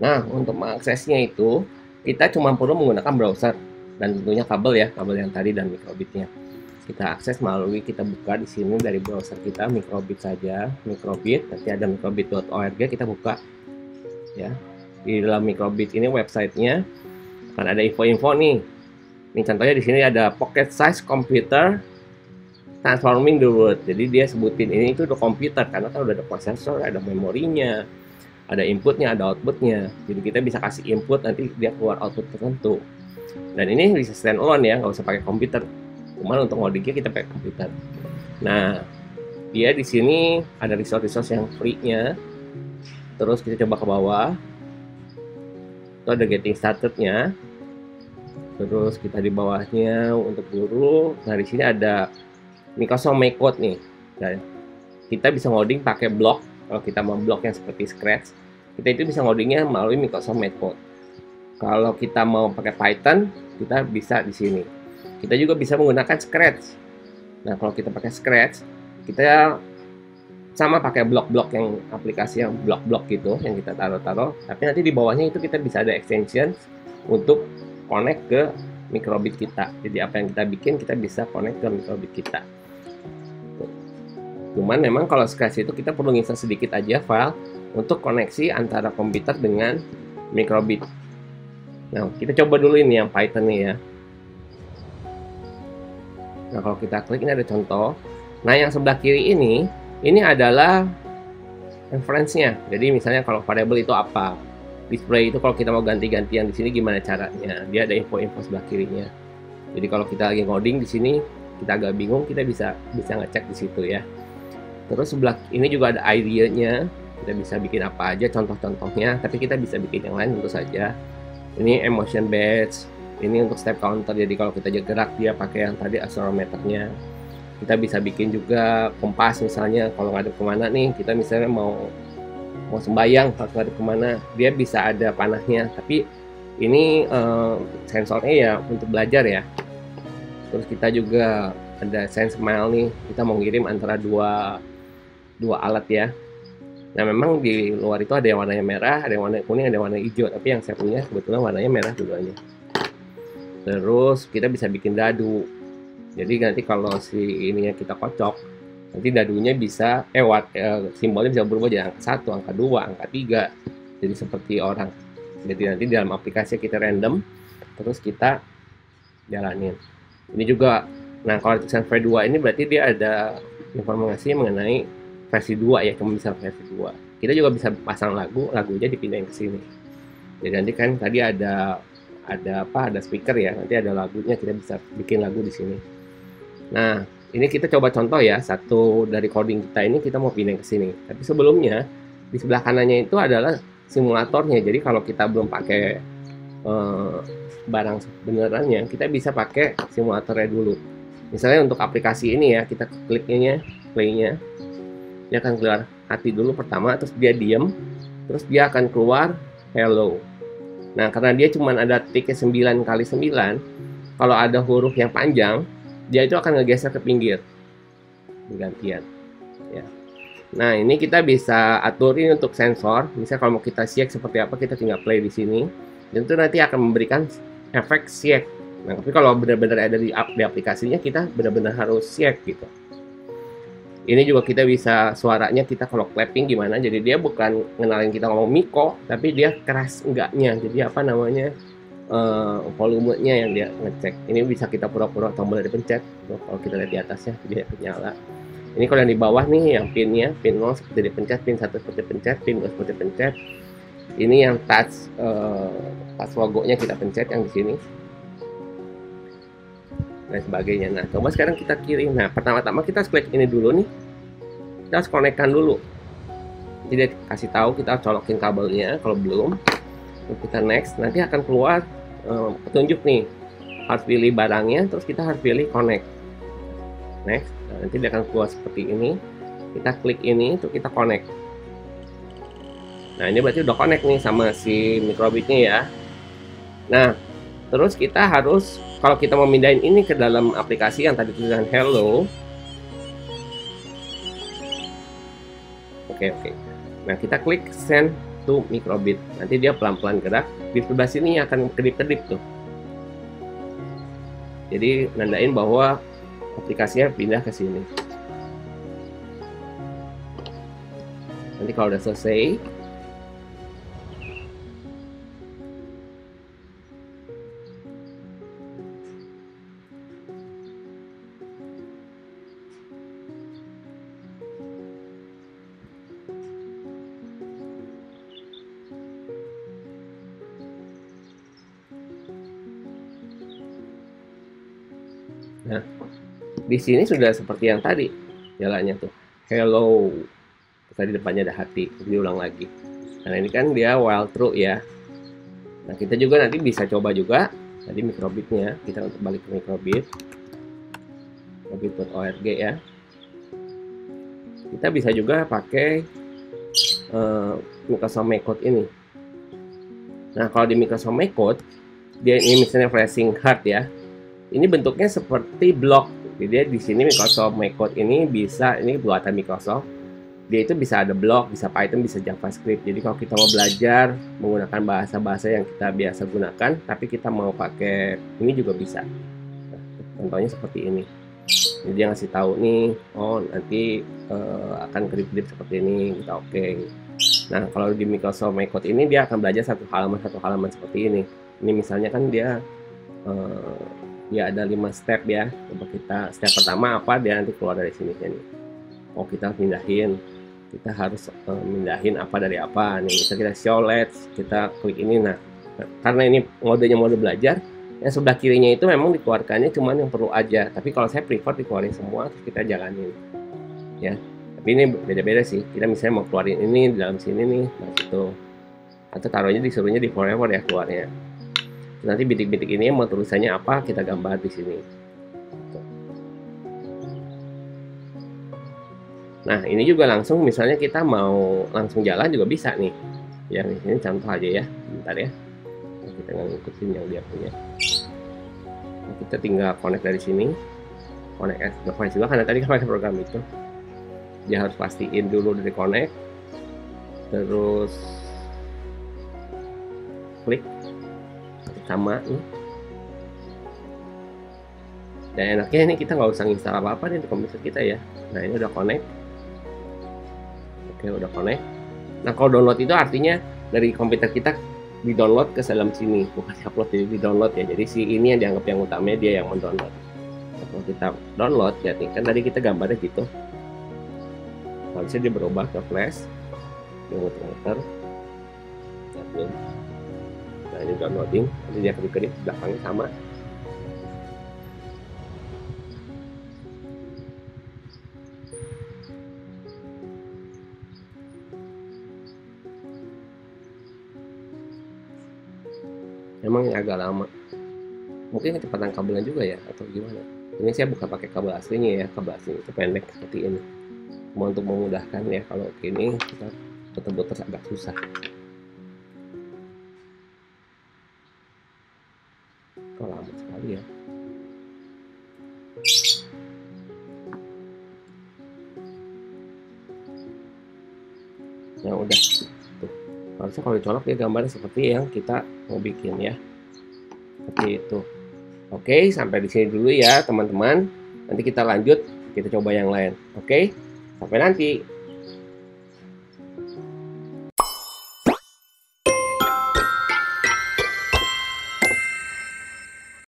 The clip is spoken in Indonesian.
Nah, untuk mengaksesnya itu kita cuma perlu menggunakan browser dan tentunya kabel ya, kabel yang tadi dan microbitnya. Kita akses melalui kita buka di sini dari browser kita microbit saja, microbit, nanti ada microbit.org kita buka ya. Di dalam microbit ini websitenya akan ada info-info nih. Ini contohnya di sini ada pocket size computer transforming the world. Jadi dia sebutin ini itu udah komputer karena kan udah ada prosesor, ada memorinya, ada inputnya, ada outputnya. Jadi kita bisa kasih input nanti dia keluar output tertentu. Dan ini bisa stand alone ya, nggak usah pakai komputer. Cuman untuk ngodingnya kita pakai komputer. Nah, dia di sini ada resource-resource yang free-nya. Terus kita coba ke bawah. Itu ada getting started-nya. Terus kita di bawahnya untuk guru. Nah, di sini ada Microsoft Make Code nih. Nah, kita bisa ngoding pakai blok. Kalau kita mau blok yang seperti Scratch, kita itu bisa ngodingnya melalui Microsoft Make Code. Kalau kita mau pakai Python, kita bisa di sini. Kita juga bisa menggunakan Scratch. Nah, kalau kita pakai Scratch, kita sama pakai blok-blok yang aplikasi yang blok-blok gitu yang kita taruh-taruh. Tapi nanti di bawahnya itu kita bisa ada extension untuk connect ke microbit kita. Jadi apa yang kita bikin kita bisa connect ke microbit kita. Cuman memang kalau Scratch itu kita perlu install sedikit aja file untuk koneksi antara komputer dengan microbit. Nah, kita coba dulu ini yang Python nih ya. Nah, kalau kita klik ini ada contoh. Nah, yang sebelah kiri ini adalah reference-nya. Jadi misalnya kalau variable itu apa, display itu kalau kita mau ganti-gantian di sini gimana caranya. Dia ada info-info sebelah kirinya. Jadi kalau kita lagi ngoding di sini kita agak bingung, kita bisa ngecek di situ ya. Terus sebelah ini juga ada idea-nya. Kita bisa bikin apa aja contoh-contohnya, tapi kita bisa bikin yang lain tentu saja. Ini emotion badge, ini untuk step counter. Jadi kalau kita gerak dia pakai yang tadi accelerometernya. Kita bisa bikin juga kompas misalnya kalau ngadep kemana nih, kita misalnya mau sembayang harus ngadep kemana, dia bisa ada panahnya. Tapi ini sensornya ya untuk belajar ya. Terus kita juga ada sense mile nih, kita mau ngirim antara dua alat ya. Nah, memang di luar itu ada yang warnanya merah, ada yang warna kuning, ada yang warna hijau. Tapi yang saya punya kebetulan warnanya merah dua-duanya. Terus kita bisa bikin dadu. Jadi nanti kalau si ininya kita kocok, nanti dadunya bisa simbolnya bisa berubah jadi angka 1, angka 2, angka 3. Jadi seperti orang. Jadi nanti dalam aplikasi kita random, terus kita jalanin. Ini juga, nah kalau tulisan V2 ini berarti dia ada informasi mengenai versi 2 ya, kamu bisa versi 2. Kita juga bisa pasang lagunya dipindahin ke sini. Jadi nanti kan tadi ada speaker ya, nanti ada lagunya, kita bisa bikin lagu di sini. Nah, ini kita coba contoh ya, satu dari coding kita ini kita mau pindah ke sini. Tapi sebelumnya di sebelah kanannya itu adalah simulatornya. Jadi kalau kita belum pakai barang benerannya, kita bisa pakai simulatornya dulu. Misalnya untuk aplikasi ini ya, kita kliknya, play-nya, dia akan keluar hati dulu pertama, terus dia diem, terus dia akan keluar hello. Nah, karena dia cuma ada titiknya 9 kali 9, kalau ada huruf yang panjang, dia itu akan ngegeser ke pinggir gantian ya. Nah, ini kita bisa aturin untuk sensor. Misalnya kalau mau kita shake seperti apa, kita tinggal play di sini. Dan itu nanti akan memberikan efek shake. Nah, tapi kalau benar-benar ada di aplikasinya, kita benar-benar harus shake gitu. Ini juga kita bisa suaranya, kita kalau clapping gimana. Jadi dia bukan ngenalin kita ngomong Miko, tapi dia keras enggaknya. Jadi apa namanya, volumenya yang dia ngecek. Ini bisa kita pura-pura tombol dipencet. Kalau kita lihat di atasnya dia nyala. Ini kalau yang di bawah nih, yang pinnya, pin 0 seperti dipencet, pin 1 seperti pencet, pin 2 seperti pencet. Ini yang touch logonya kita pencet yang di sini dan sebagainya. Nah, coba sekarang kita kirim. Nah, pertama-tama kita klik ini dulu nih, kita harus konekkan dulu. Jadi dia kasih tahu kita colokin kabelnya. Kalau belum, kita next, nanti akan keluar petunjuk nih, harus pilih barangnya, terus kita harus pilih connect. Next, nah, nanti dia akan keluar seperti ini. Kita klik ini, terus kita connect. Nah, ini berarti udah connect nih sama si microbitnya ya. Nah, terus kita harus, kalau kita mau mindahin ini ke dalam aplikasi yang tadi tulisan hello. Oke. Nah, kita klik send microbit. Nanti dia pelan-pelan gerak, di sebelah sini akan kedip-kedip tuh. Jadi nandain bahwa aplikasinya pindah ke sini. Nanti kalau udah selesai, nah, di sini sudah seperti yang tadi jalannya tuh. Hello. Tadi depannya ada hati, diulang lagi. Karena ini kan dia while true ya. Nah, kita juga nanti bisa coba juga tadi microbitnya. Kita untuk balik ke microbit. Microbit.org ya. Kita bisa juga pakai Microsoft MacCode ini. Nah, kalau di Microsoft MacCode, dia ini misalnya flashing hard ya. Ini bentuknya seperti blok. Jadi di sini Microsoft MacCode ini bisa, ini buatan Microsoft. Dia itu bisa ada blok, bisa Python, bisa JavaScript. Jadi kalau kita mau belajar menggunakan bahasa-bahasa yang kita biasa gunakan, tapi kita mau pakai ini juga bisa. Nah, contohnya seperti ini. Jadi dia ngasih tahu nih, oh nanti akan kedip-kedip seperti ini, kita oke. Nah, kalau di Microsoft MacCode ini dia akan belajar satu halaman seperti ini. Ini misalnya kan dia ada 5 step ya. Coba kita step pertama apa, dia nanti keluar dari sini kan. Oh, kita pindahin. Kita harus mindahin apa dari apa. Nih, bisa kita show let's, kita klik ini. Nah, karena ini modenya mode belajar, yang sebelah kirinya itu memang dikeluarkannya cuman yang perlu aja. Tapi kalau saya prefer dikeluarin semua, terus kita jalanin. Ya. Tapi ini beda-beda sih. Kita misalnya mau keluarin ini di dalam sini nih, nah gitu. Atau taruhnya disuruhnya di forever ya keluarnya. Nanti bitik-bitik ini mau tulisannya apa, kita gambar di sini. Nah, ini juga langsung misalnya kita mau langsung jalan juga bisa nih. Ya, ini contoh aja ya. Bentar ya. Kita ngikutin yang dia punya. Nah, kita tinggal connect dari sini. Connect device juga karena tadi kan pakai program itu. Dia harus pastiin dulu dari connect. Terus klik sama nih. Dan enaknya ini kita nggak usah install apa-apa nih di komputer kita ya. Nah, ini udah connect. Oke, udah connect. Nah, kalau download itu artinya dari komputer kita di download ke dalam sini, bukan upload, jadi di download ya. Jadi si ini yang dianggap yang utamanya, dia yang mendownload. Nah, kalau kita download ya, kan tadi kita gambarnya gitu. Harusnya dia berubah ke flash, dia muter-muter. Nah, ini downloading, nanti dia kedip-kedip belakangnya sama. Memang agak lama. Mungkin kecepatan kabelnya juga ya, atau gimana. Ini saya bukan pakai kabel aslinya ya, kabel aslinya itu pendek seperti ini. Cuma untuk memudahkan ya, kalau gini kita putar-putar agak susah. Kok lama sekali ya. Nah, udah. Tuh. Harusnya kalau dicolok dia gambarnya seperti yang kita mau bikin ya. Seperti itu. Oke, sampai di sini dulu ya teman-teman. Nanti kita lanjut, kita coba yang lain. Oke, sampai nanti.